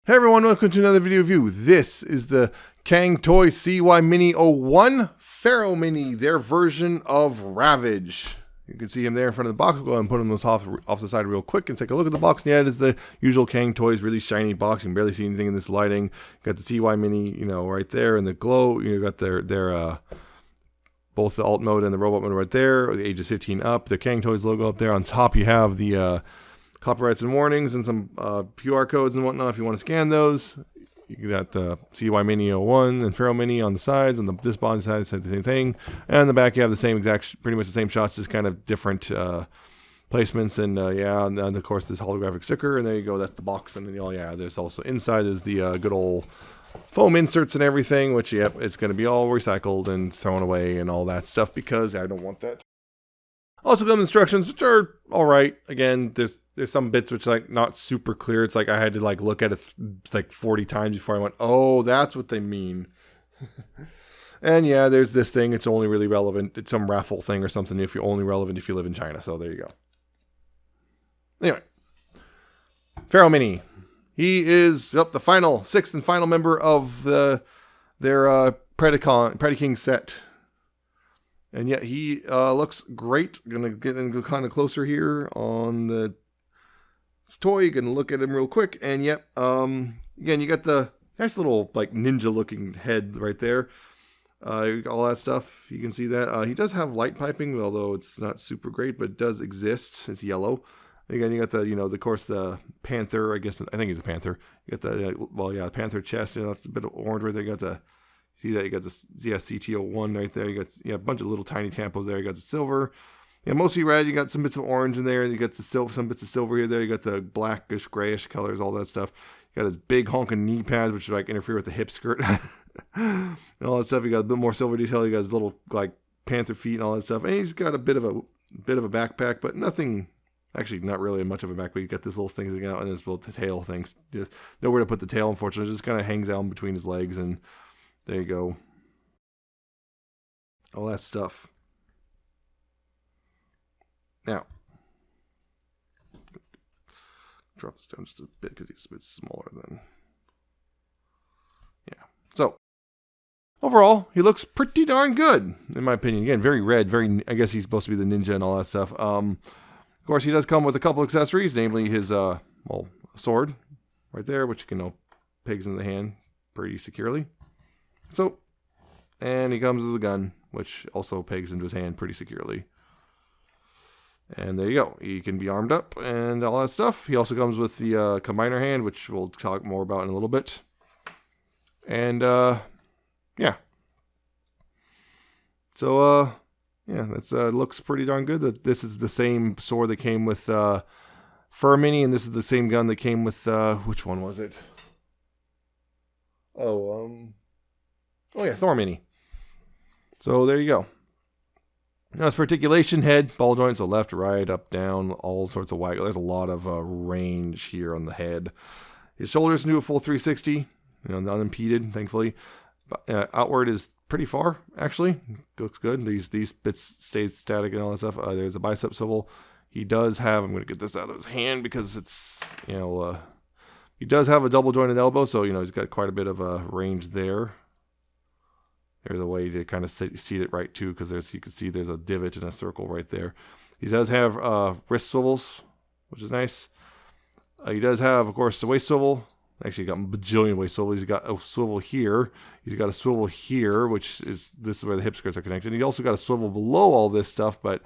Hey everyone, welcome to another video review. This is the Cang-Toys CY-MINI01 Feromini, their version of Ravage. You can see him there in front of the box. We'll go ahead and put him off the side real quick and take a look at the box. And yeah, it is the usual Cang-Toys, really shiny box. You can barely see anything in this lighting. You got the CY-MINI, right there, and the glow. You got their both the alt mode and the robot mode right there. Ages 15 up. The Cang-Toys logo up there. On top, you have the copyrights and warnings and some QR codes and whatnot if you want to scan those. You got the CY-MINI01 and Feromini on the sides, and this bond side said the same thing. And on the back, you have the same pretty much the same shots, just kind of different placements. And and of course this holographic sticker. And there you go. That's the box. And then there's also inside is the good old foam inserts and everything, which it's going to be all recycled and thrown away and all that stuff because I don't want that. Also come instructions, which are all right. Again, there's some bits which are not super clear. It's like I had to look at it 40 times before I went, oh, that's what they mean. And yeah, there's this thing. It's only really relevant. It's some raffle thing or something. If you're only relevant if you live in China. So there you go. Anyway, Feromini. He is the sixth and final member of their Predacons set. And yet he looks great. Gonna get in kind of closer here on the toy. You can look at him real quick. And again, you got the nice little ninja looking head right there. All that stuff. You can see that. He does have light piping, although it's not super great, but it does exist. It's yellow. Again, you got the, of course, the panther. I think it's a panther. You got the, panther chest. That's a bit of orange right there. You got the, see that? You got the CT01 right there. You got a bunch of little tiny tampos there. You got the silver. Yeah, mostly red. You got some bits of orange in there. You got the some bits of silver here. There. You got the blackish, grayish colors, all that stuff. You got his big honking knee pads, which interfere with the hip skirt and all that stuff. You got a bit more silver detail. You got his little panther feet and all that stuff. And he's got a bit of a backpack, but nothing. Actually, not really much of a backpack. You got this little thing sticking out and this little tail thing. Just nowhere to put the tail, unfortunately. It just kind of hangs out in between his legs, and there you go. All that stuff. Now, drop this down just a bit because he's a bit smaller than. Yeah. So, overall, he looks pretty darn good, in my opinion. Again, very red. I guess he's supposed to be the ninja and all that stuff. Of course, he does come with a couple accessories, namely his sword right there, which you can pegs in the hand pretty securely. So, and he comes with a gun, which also pegs into his hand pretty securely. And there you go. He can be armed up and all that stuff. He also comes with the combiner hand, which we'll talk more about in a little bit. And yeah. So yeah, that's looks pretty darn good. This is the same sword that came with Feromini, and this is the same gun that came with which one was it? Oh yeah, Feromini. So there you go. Now as for articulation, head, ball joints, so left, right, up, down, all sorts of wide. There's a lot of range here on the head. His shoulders can do a full 360, unimpeded, thankfully. But, outward is pretty far, actually. Looks good. These bits stay static and all that stuff. There's a bicep swivel. He does have, I'm going to get this out of his hand because it's, he does have a double jointed elbow, so, he's got quite a bit of a range there. There's a way to kind of seat it right, too, because you can see there's a divot and a circle right there. He does have wrist swivels, which is nice. He does have, of course, the waist swivel. Actually, he got a bajillion waist swivels. He's got a swivel here. He's got a swivel here, this is where the hip skirts are connected. He also got a swivel below all this stuff, but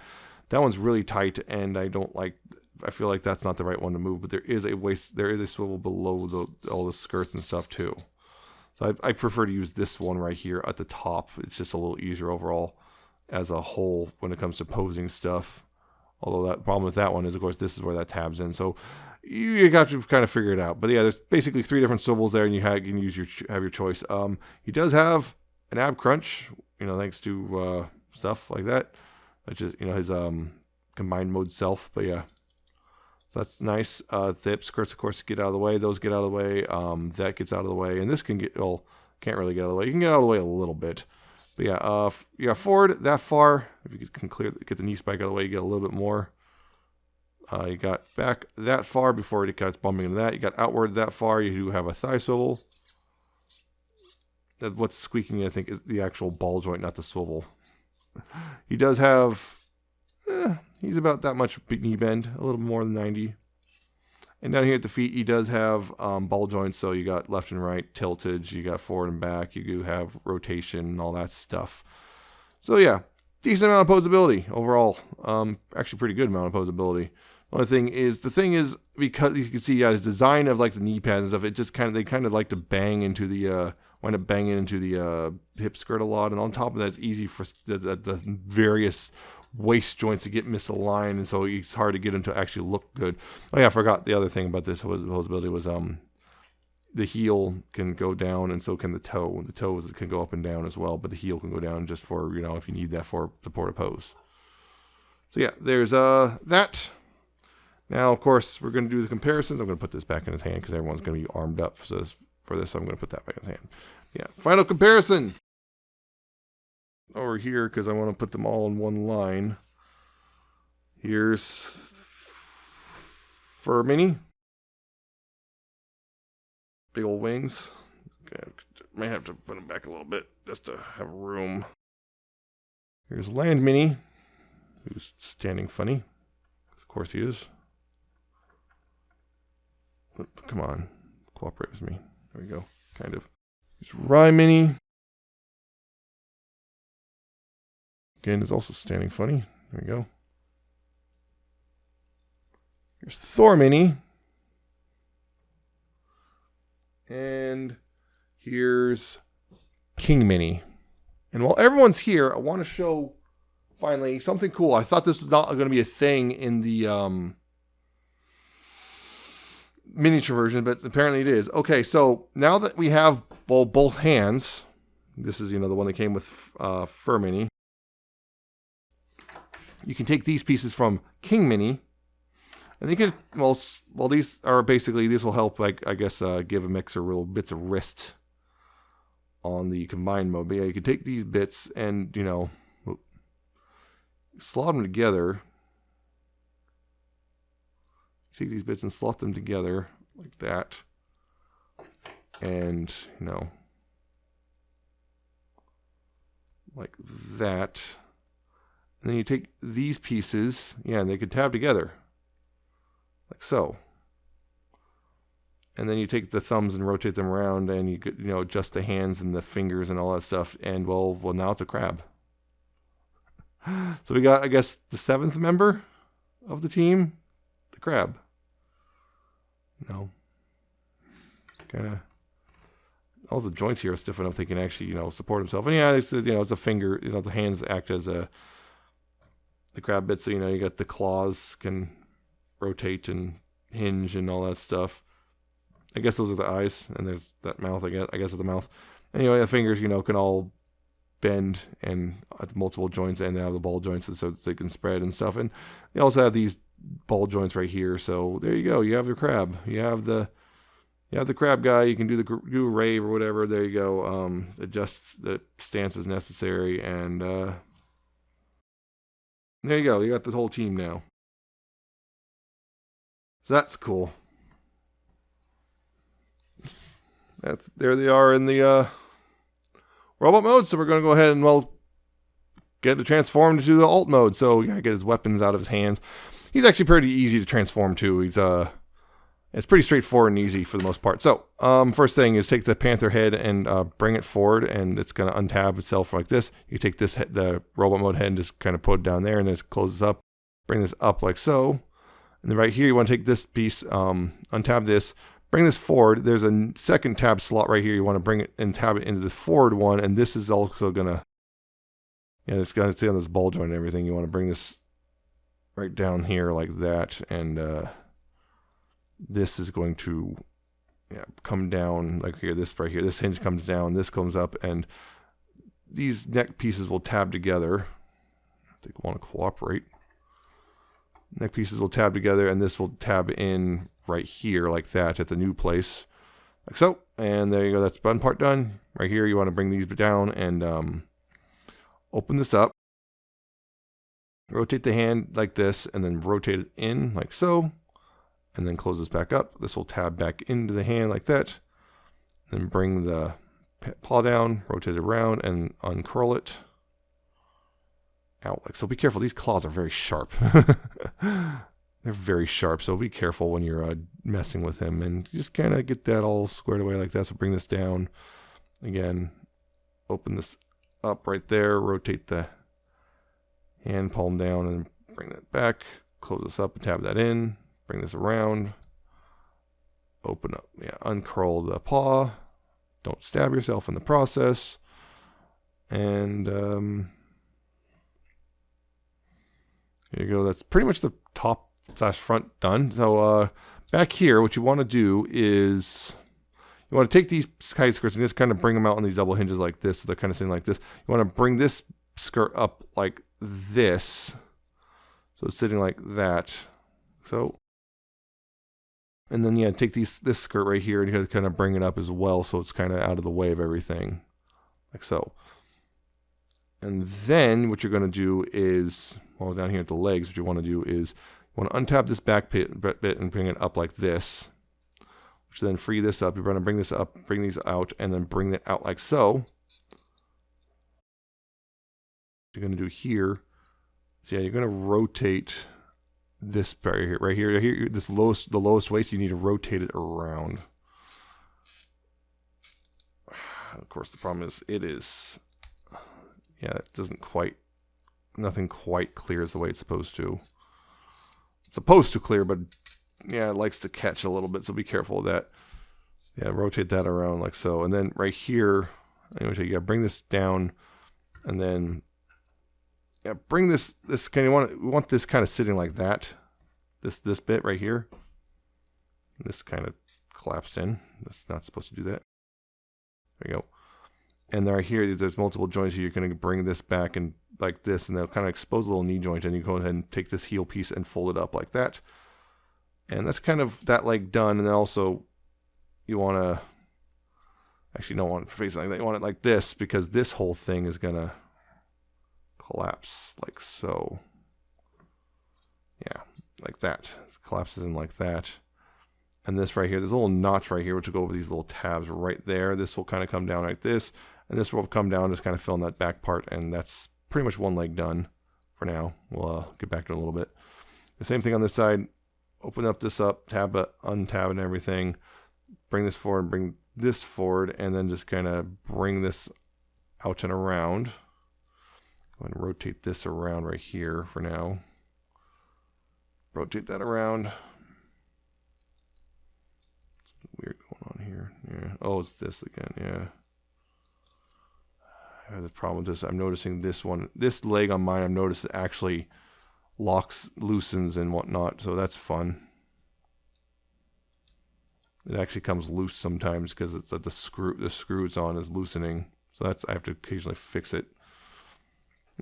that one's really tight, and I feel like that's not the right one to move. But there is a swivel below all the skirts and stuff too. So I prefer to use this one right here at the top. It's just a little easier overall as a whole when it comes to posing stuff. Although that problem with that one is, of course, this is where that tabs in. So you got to kind of figure it out. But yeah, there's basically 3 different swivels there, and you can have your choice. He does have an ab crunch, thanks to stuff like that, which is his combined mode self. But yeah, so that's nice. The hip skirts, of course, get out of the way. Those get out of the way. That gets out of the way, and this can't really get out of the way. You can get out of the way a little bit. But yeah, you got forward that far. If you can get the knee spike out of the way, you get a little bit more You got back that far before it gets bumping into that. You got outward that far. You do have a thigh swivel. What's squeaking, I think, is the actual ball joint, not the swivel. He does have, he's about that much knee bend, a little more than 90. And down here at the feet, he does have ball joints, so you got left and right tilted, you got forward and back, you do have rotation and all that stuff. So yeah, decent amount of posability overall. Actually pretty good amount of posability. The thing is, because you can see his design of like the knee pads and stuff, it just they kind of like to bang into the, wind up banging into the hip skirt a lot. And on top of that, it's easy for the various waist joints to get misaligned, and so it's hard to get them to actually look good. Oh yeah, I forgot the other thing about this posability was the heel can go down, and so can the toe. The toes can go up and down as well, but the heel can go down just for, you know, if you need that for supportive pose. So yeah, there's that. Now, of course, we're going to do the comparisons. I'm going to put this back in his hand because everyone's going to be armed up for this. So I'm going to put that back in his hand. Yeah, final comparison. Over here, because I want to put them all in one line. Here's Feromini. Big old wings. Okay, may have to put them back a little bit just to have room. Here's Land-Mini, who's standing funny. Of course he is. Come on, cooperate with me. There we go, kind of. Here's Rye-Mini. Again, is also standing funny. There we go. Here's Thor-Mini. And here's King-Mini. And while everyone's here, I want to show, finally, something cool. I thought this was not going to be a thing in the miniature version, but apparently it is. Okay, so now that we have both hands, this is, you know, the one that came with Feromini. You can take these pieces from King-Mini, and you can, well, these are basically, these will help, like, I guess, give a mixer little bits of wrist on the combined mode. But yeah, you can take these bits and, you know, slot them together. Take these bits and slot them together like that. And, you know, like that. And then you take these pieces, yeah, and they could tab together, like so. And then you take the thumbs and rotate them around, and you could, you know, adjust the hands and the fingers and all that stuff. And well, now it's a crab. So we got, I guess, the 7th member of the team, the crab. You know, kind of. All the joints here are stiff enough they can actually, you know, support himself. And yeah, it's, you know, it's a finger. You know, the hands act as the crab bit, so, you know, you got the claws can rotate and hinge and all that stuff. I guess those are the eyes, and there's that mouth. I guess it's the mouth. Anyway, the fingers, you know, can all bend and at multiple joints, and they have the ball joints so they can spread and stuff. And they also have these ball joints right here. So there you go. You have the crab. You have the crab guy. You can do a rave or whatever. There you go. Adjust the stance as necessary, and there you go. You got the whole team now. So that's cool. There they are in the robot mode. So we're going to go ahead and, well, get it transformed into the alt mode. So we got to get his weapons out of his hands. He's actually pretty easy to transform to. He's it's pretty straightforward and easy for the most part. So first thing is take the panther head and bring it forward, and it's going to untab itself like this. You take this the robot mode head and just kind of put it down there, and then it closes up. Bring this up like so. And then right here, you want to take this piece, untab this, bring this forward. There's a second tab slot right here. You want to bring it and tab it into the forward one, and this is also going to, yeah, it's going to stay on this ball joint and everything. You want to bring this right down here like that, and this is going to, yeah, come down like here. This right here, this hinge comes down, this comes up, and these neck pieces will tab together. They want to cooperate. Neck pieces will tab together, and this will tab in right here like that at the new place, like so. And there you go. That's one part done. Right here, you want to bring these down and open this up. Rotate the hand like this, and then rotate it in like so, and then close this back up. This will tab back into the hand like that. Then bring the paw down, rotate it around, and uncurl it out like so. Be careful, these claws are very sharp. They're very sharp, so be careful when you're messing with him, and just kind of get that all squared away like that. So bring this down again, open this up right there, rotate the hand palm down, and bring that back, close this up and tab that in, bring this around, open up, uncurl the paw, don't stab yourself in the process, and here you go. That's pretty much the top / front done. So back here, what you want to do is you want to take these side skirts and just kind of bring them out on these double hinges like this. So they're kind of sitting like this. You want to bring this skirt up like this. So it's sitting like that. So, and then take this skirt right here and you kind of bring it up as well. So it's kind of out of the way of everything like so. And then what you're going to do is, well, down here at the legs, what you want to do is you want to untap this back bit and bring it up like this, which then free this up. You're going to bring this up, bring these out, and then bring it out like so. What you're going to do here is, you're going to rotate this right here, this the lowest waist. You need to rotate it around. Of course, the problem is it doesn't quite, nothing quite clears the way it's supposed to. It's supposed to clear, but it likes to catch a little bit, so be careful of that. Rotate that around like so. And then right here, you gotta bring this down, and then bring this kind of, we want this kind of sitting like that. This bit right here. This kind of collapsed in. That's not supposed to do that. There you go. And right here, there's multiple joints here. You're going to bring this back and like this, and they'll kind of expose a little knee joint, and you go ahead and take this heel piece and fold it up like that. And that's kind of that leg done. And then also, you want to, actually don't want it facing like that. You want it like this, because this whole thing is going to collapse like so. Yeah, like that. It collapses in like that. And this right here, there's a little notch right here, which will go over these little tabs right there. This will kind of come down like this. And this will come down, just kind of fill in that back part. And that's pretty much one leg done for now. We'll get back to it in a little bit. The same thing on this side. Open up this up, tab it, untab and everything. Bring this forward, bring this forward, and then just kind of bring this out and around. Go ahead and rotate this around right here for now. Rotate that around. Weird going on here. Yeah. Oh, it's this again. Yeah. I have the problem with this. I'm noticing this leg on mine, I've noticed it actually loosens and whatnot. So that's fun. It actually comes loose sometimes because it's that the screw it's on is loosening. So that's, I have to occasionally fix it.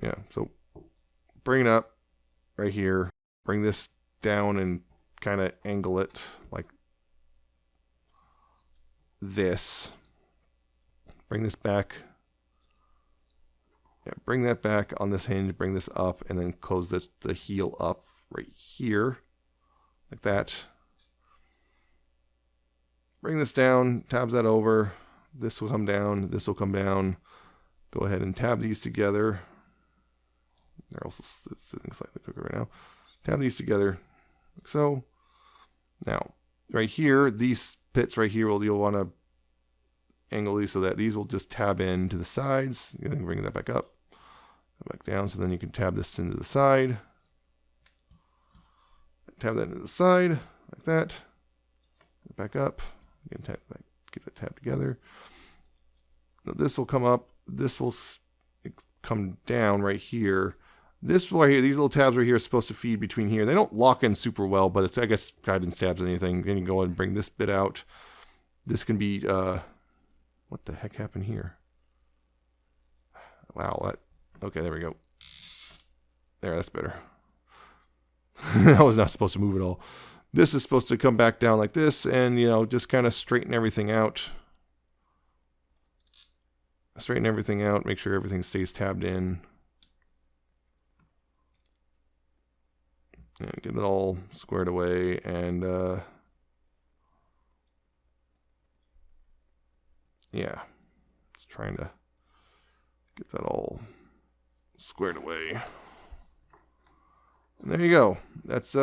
Yeah. So bring it up right here. Bring this down and kind of angle it like this. Bring this back. Yeah, bring that back on this hinge, bring this up, and then close the heel up right here, like that. Bring this down, tabs that over. This will come down, this will come down. Go ahead and tab these together. They're also sitting slightly quicker right now. Tab these together, like so. Now, right here, these pits right here, you'll want to angle these so that these will just tab in to the sides. You can bring that back up, back down, so then you can tab this into the side. Tab that into the side, like that. Back up. You can tab back, get it tabbed together. Now this will come up. This will come down right here. This right here, these little tabs right here are supposed to feed between here. They don't lock in super well, but it's, I guess, guidance tabs and anything. You can go ahead and bring this bit out. This can be, what the heck happened here? Wow, okay, there we go. There, that's better. That was not supposed to move at all. This is supposed to come back down like this and, just kind of straighten everything out. Straighten everything out, make sure everything stays tabbed in. And get it all squared away, and yeah, just trying to get that all squared away. And there you go. That's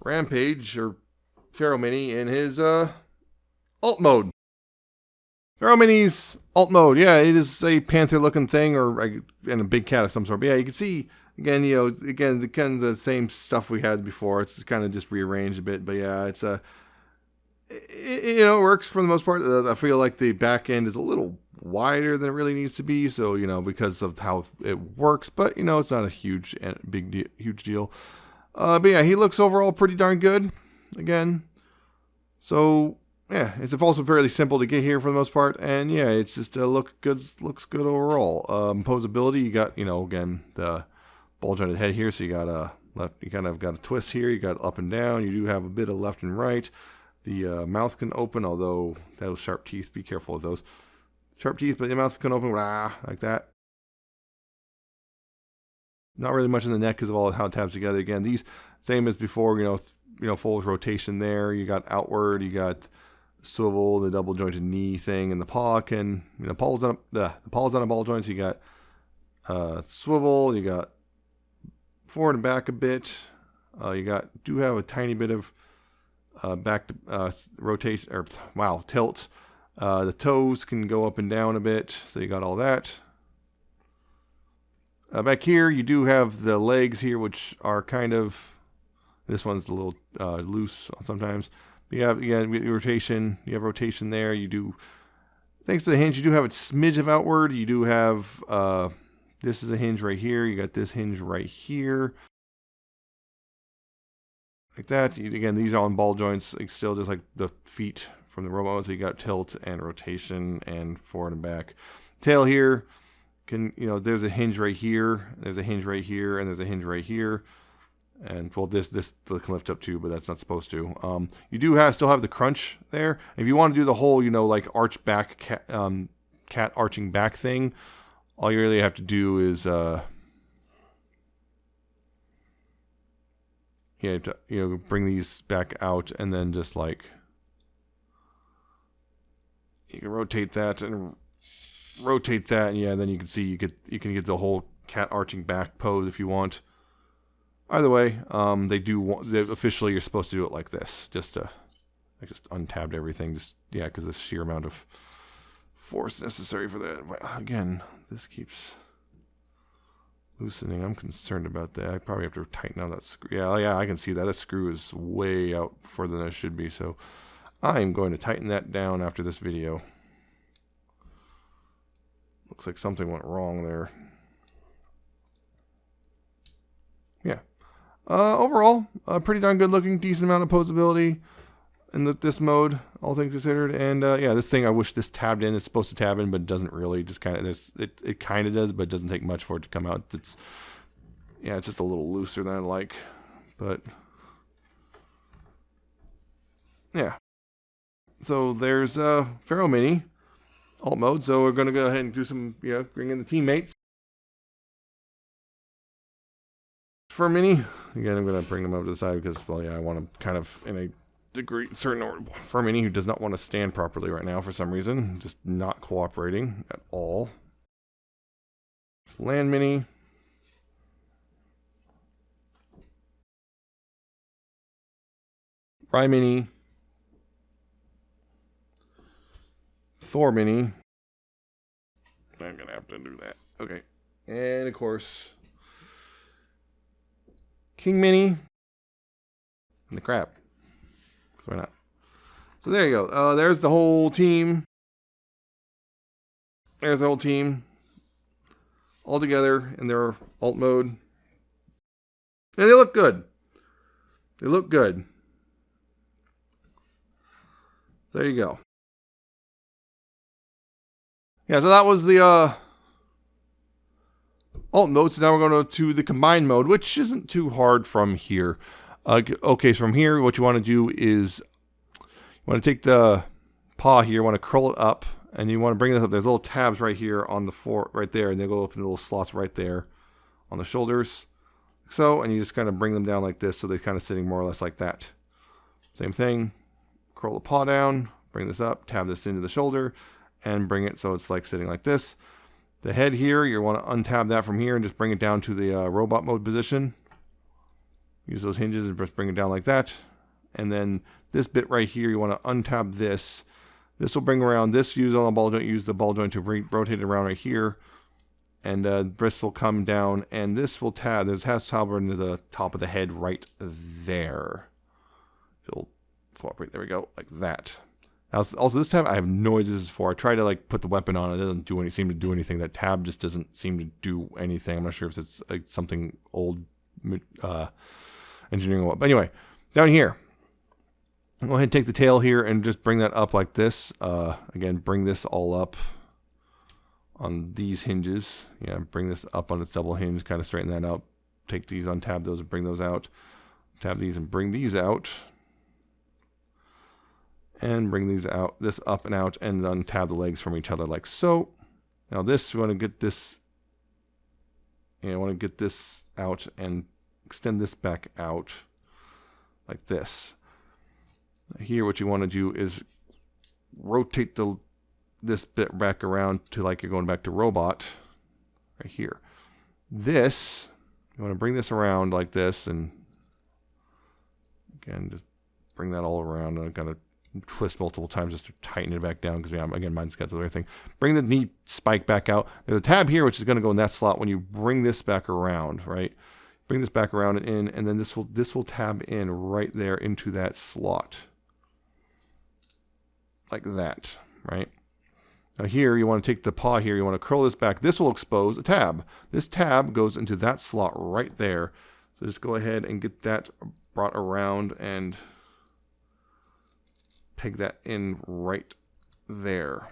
Rampage, or Feromini, in his alt mode. Feromini's alt mode, yeah, it is a panther-looking thing, and a big cat of some sort. But yeah, you can see again, again, kind of the same stuff we had before. It's kind of just rearranged a bit, but yeah, it's it works for the most part. I feel like the back end is a little wider than it really needs to be, so because of how it works. But it's not a huge deal. But yeah, he looks overall pretty darn good. Again, so yeah, it's also fairly simple to get here for the most part, and yeah, it's just looks good overall. Posability, you got again the ball jointed head here, so you got left, you kind of got a twist here, you got up and down, you do have a bit of left and right. The mouth can open, although those sharp teeth, be careful with those sharp teeth, but the mouth can open like that. Not really much in the neck because of all how it tabs together. Again, these same as before, full rotation there. You got outward, you got swivel, the double jointed knee thing, and the paw can, the paw's on a ball joint, so you got swivel, you got forward and back a bit. You do have a tiny bit of back to rotation, or tilt. The toes can go up and down a bit, so you got all that. Back here, you do have the legs here, which are kind of, this one's a little loose sometimes. You have rotation. You have rotation there. You do, thanks to the hinge, you do have a smidge of outward. You do have this is a hinge right here. You got this hinge right here, like that. Again, these are on ball joints, still just like the feet from the robot. So you got tilt and rotation and forward and back. Tail here can, there's a hinge right here. There's a hinge right here, and there's a hinge right here. And well, this can lift up too, but that's not supposed to. You do still have the crunch there. If you want to do the whole, like arch back cat arching back thing, all you really have to do is bring these back out, and then just like you can rotate that and rotate that, and yeah, then you can see you can get the whole cat arching back pose if you want. Either way, officially you're supposed to do it like this. I just untabbed everything, because the sheer amount of force necessary for that. Again, this keeps loosening. I'm concerned about that. I probably have to tighten out that screw. Yeah, I can see that. That screw is way out further than it should be, so I'm going to tighten that down after this video. Looks like something went wrong there. Yeah. Overall, pretty darn good looking, decent amount of posability in this mode, all things considered. And yeah, this thing, I wish this tabbed in. It's supposed to tab in, but it doesn't really. Just kind of it kind of does, but it doesn't take much for it to come out. It's just a little looser than I like, but yeah. So there's Feromini alt mode. So we're gonna go ahead and do some, bring in the teammates. Feromini, again, I'm going to bring him over to the side because, well, yeah, I want him kind of in a certain order. Feromini, who does not want to stand properly right now for some reason, just not cooperating at all. Just land mini. Mini. Thor mini. I'm going to have to do that. Okay. And, of course, King Mini, and the crab. Why not? So there you go. There's the whole team. There's the whole team. All together in their alt mode. And they look good. They look good. There you go. Yeah, so that was the alt mode. So now we're going to the combined mode, which isn't too hard from here. Okay, so from here, what you want to do is you want to take the paw here, you want to curl it up, and you want to bring this up. There's little tabs right here on the floor, right there, and they go up in the little slots right there on the shoulders. so, and you just kind of bring them down like this, so they're kind of sitting more or less like that. Same thing, curl the paw down, bring this up, tab this into the shoulder, and bring it so it's like sitting like this. The head here, you want to untab that from here and just bring it down to the robot mode position. Use those hinges and just bring it down like that. And then this bit right here, you want to untab this. This will bring around this, use on the ball joint, use the ball joint to rotate it around right here. And wrist will come down, and this will tab. There's tab into the top of the head right there. It'll flop right there. We go, like that. Also, this tab I have no idea this is for. I tried to like put the weapon on, it doesn't do seem to do anything. That tab just doesn't seem to do anything. I'm not sure if it's like something old engineering or what. But anyway, down here, go ahead and take the tail here and just bring that up like this. Again, bring this all up on these hinges. Yeah, bring this up on its double hinge, kind of straighten that out. Take these, untab those, and bring those out. Tab these and bring these out. And bring these out, this up and out, and untab the legs from each other like so. Now this, we want to get this, I want to get this out and extend this back out like this. Here what you want to do is rotate this bit back around to like you're going back to robot right here. This, you want to bring this around like this, and again, just bring that all around. I'm going to twist multiple times just to tighten it back down because again, mine's got the other thing. Bring the knee spike back out. There's a tab here which is going to go in that slot when you bring this back around, right? Bring this back around and in, and then this will tab in right there into that slot. Like that, right? Now here, you want to take the paw here, you want to curl this back. This will expose a tab. This tab goes into that slot right there. So just go ahead and get that brought around and peg that in right there.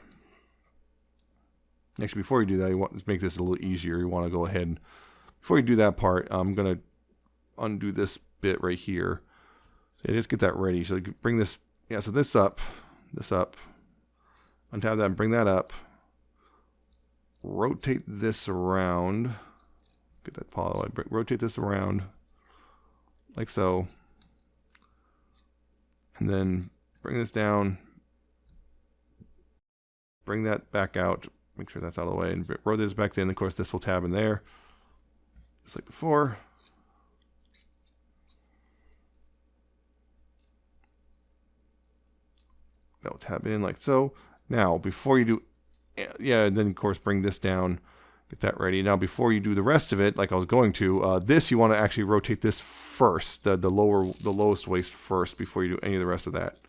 Actually, before you do that, you want to make this a little easier. You want to go ahead and, before you do that part, I'm going to undo this bit right here. So just get that ready. So you bring this, yeah, so this up, untap that and bring that up. Rotate this around. Get that paw, rotate this around like so. And then bring this down. Bring that back out. Make sure that's out of the way. And rotate this back in. Of course, this will tab in there. Just like before. That'll tab in like so. Now, before you do, yeah, and then of course bring this down, get that ready. Now, before you do the rest of it, like I was going to, this you want to actually rotate this first, the lowest waist first before you do any of the rest of that.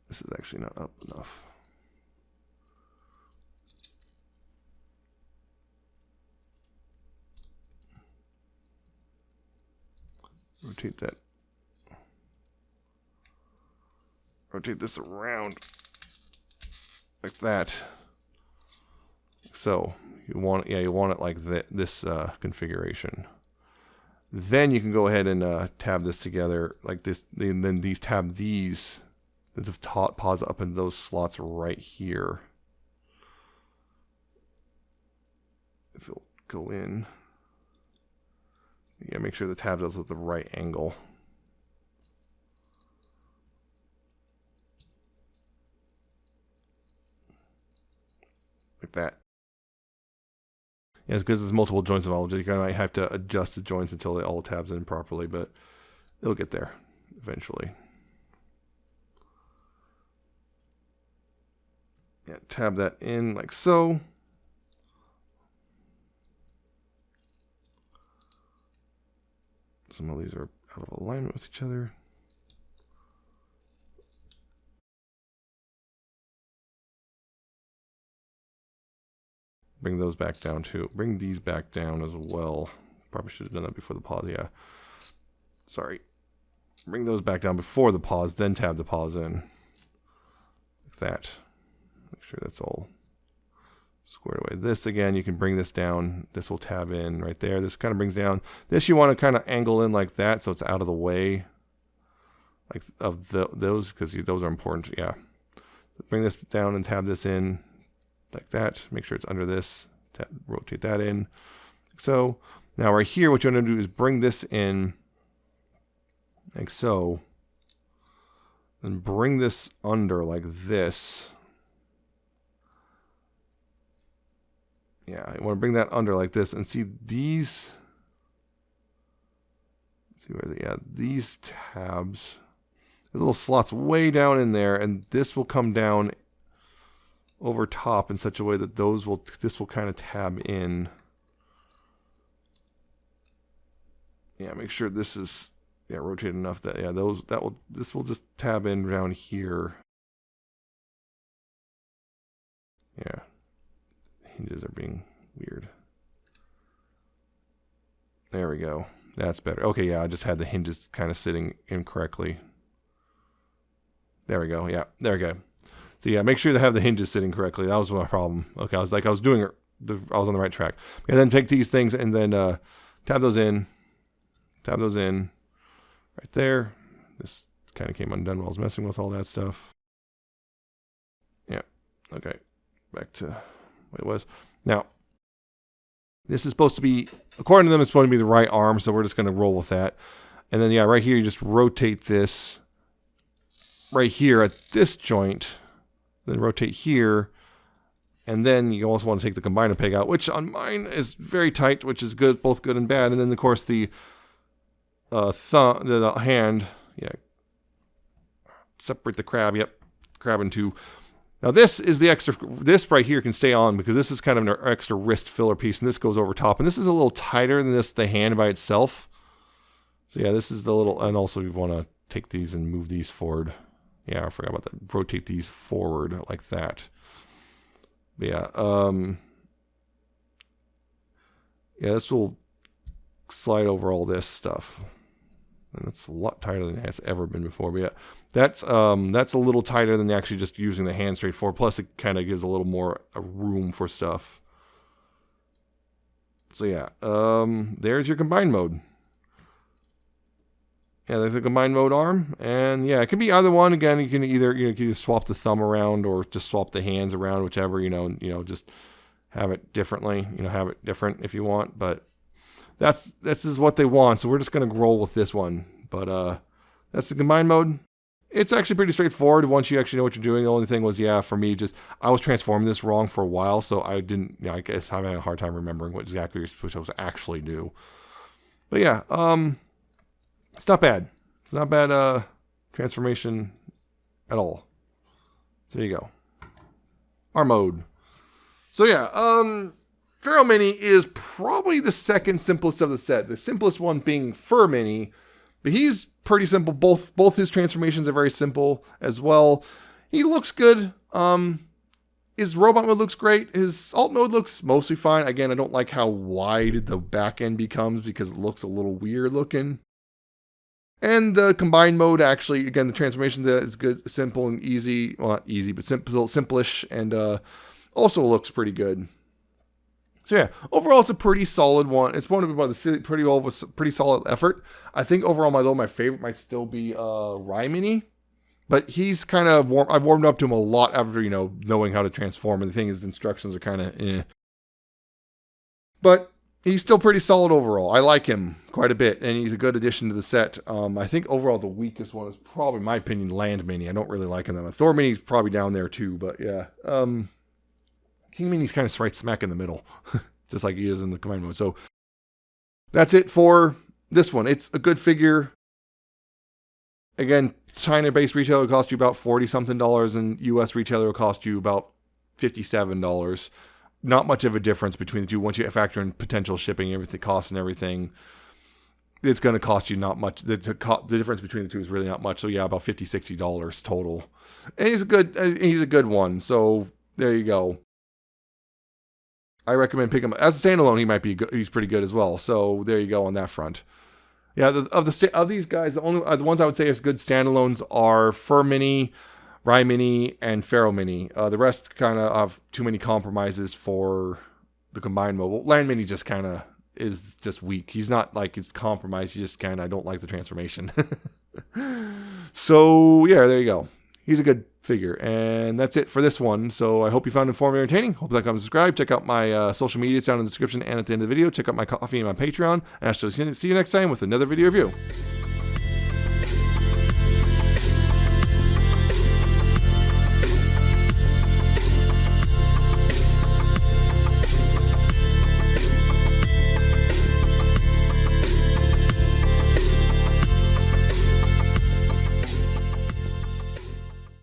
This is actually not up enough. Rotate that. Rotate this around like that. So you want, yeah, you want it like this configuration. Then you can go ahead and tab this together like this. And then tab these. The paws up in those slots right here. If it'll go in. Yeah, make sure the tab is at the right angle. Like that. Yeah, it's because there's multiple joints involved. You might have to adjust the joints until all the tabs in properly, but it'll get there eventually. Yeah, tab that in like so. Some of these are out of alignment with each other. Bring those back down too. Bring these back down as well. Probably should have done that before the pause. Yeah. Sorry. Bring those back down before the pause, then tab the pause in. Like that. Make sure that's all squared away. This again, you can bring this down. This will tab in right there. This kind of brings down. This you want to kind of angle in like that so it's out of the way, like of those, because those are important. Yeah. Bring this down and tab this in like that. Make sure it's under this. Rotate that in, like so. Now right here, what you want to do is bring this in, like so, and bring this under like this. Yeah, you want to bring that under like this and see these. Let's see, where is it? Yeah, these tabs. There's little slots way down in there, and this will come down over top in such a way that this will kind of tab in. Yeah, make sure this is rotated enough that this will just tab in down here. Yeah. Hinges are being weird. There we go. That's better. Okay, yeah, I just had the hinges kind of sitting incorrectly. There we go. Yeah, there we go. So yeah, make sure to have the hinges sitting correctly. That was my problem. Okay, I was on the right track. And then take these things and then tab those in. Tab those in right there. This kind of came undone while I was messing with all that stuff. Yeah. Okay. Back to what it was. Now, this is supposed to be, according to them, it's supposed to be the right arm, so we're just going to roll with that. And then, yeah, right here, you just rotate this right here at this joint. Then rotate here. And then you also want to take the combiner peg out, which on mine is very tight, which is good, both good and bad. And then, of course, the hand, yeah, separate the crab. Yep, crab in two. Now this is the extra. This right here can stay on because this is kind of an extra wrist filler piece, and this goes over top. And this is a little tighter than the hand by itself. So yeah, this is the little. And also we want to take these and move these forward. Yeah, I forgot about that. Rotate these forward like that. But yeah, yeah, this will slide over all this stuff. And it's a lot tighter than it has ever been before. But yeah, that's a little tighter than actually just using the hand straight forward. Plus, it kind of gives a little more room for stuff. So yeah, there's your combined mode. Yeah, there's a combined mode arm, and yeah, it can be either one. Again, you can either swap the thumb around or just swap the hands around, whichever. Just have it differently. Have it different if you want, but. This is what they want, so we're just going to roll with this one. But that's the combined mode. It's actually pretty straightforward once you actually know what you're doing. The only thing was, yeah, for me, I was transforming this wrong for a while, so I didn't, I guess I'm having a hard time remembering what exactly you're supposed to actually do. But yeah, it's not bad. It's not bad transformation at all. So there you go. Our mode. So yeah, Feromini is probably the second simplest of the set. The simplest one being Feromini, but he's pretty simple. Both his transformations are very simple as well. He looks good. His robot mode looks great. His alt mode looks mostly fine. Again, I don't like how wide the back end becomes because it looks a little weird looking. And the combined mode, actually, again, the transformation is good, simple and easy. Well, not easy, but simplish, and also looks pretty good. So yeah, overall it's a pretty solid one. It's one of the pretty solid effort. I think overall, my favorite might still be CY-MINI, but he's kind of warm. I've warmed up to him a lot after knowing how to transform. And the thing is, the instructions are kind of but he's still pretty solid overall. I like him quite a bit, and he's a good addition to the set. I think overall the weakest one is probably, in my opinion, Land-Mini. I don't really like him. Thor-Mini's probably down there too, but yeah. King-Mini's kind of right smack in the middle, just like he is in the combined mode. So that's it for this one. It's a good figure. Again, China-based retailer will cost you about $40-something, and U.S. retailer will cost you about $57. Not much of a difference between the two. Once you factor in potential shipping, everything, costs and everything, it's going to cost you not much. The difference between the two is really not much. So yeah, about $50-60 total. And he's a good one. So there you go. I recommend picking him as a standalone. He's pretty good as well. So there you go on that front. Yeah, of these guys, the ones I would say is good standalones are Feromini, CY-MINI, and Feromini. The rest kind of have too many compromises for the combined mode. Well, Land-Mini just kind of is just weak. He's not like it's compromised. He just kind of, I don't like the transformation. So yeah, there you go. he's a good figure. And that's it for this one. So I hope you found it informative and entertaining. Hope you like, comment, subscribe. Check out my social media. It's down in the description and at the end of the video. Check out my coffee and my Patreon. And I shall see you next time with another video review.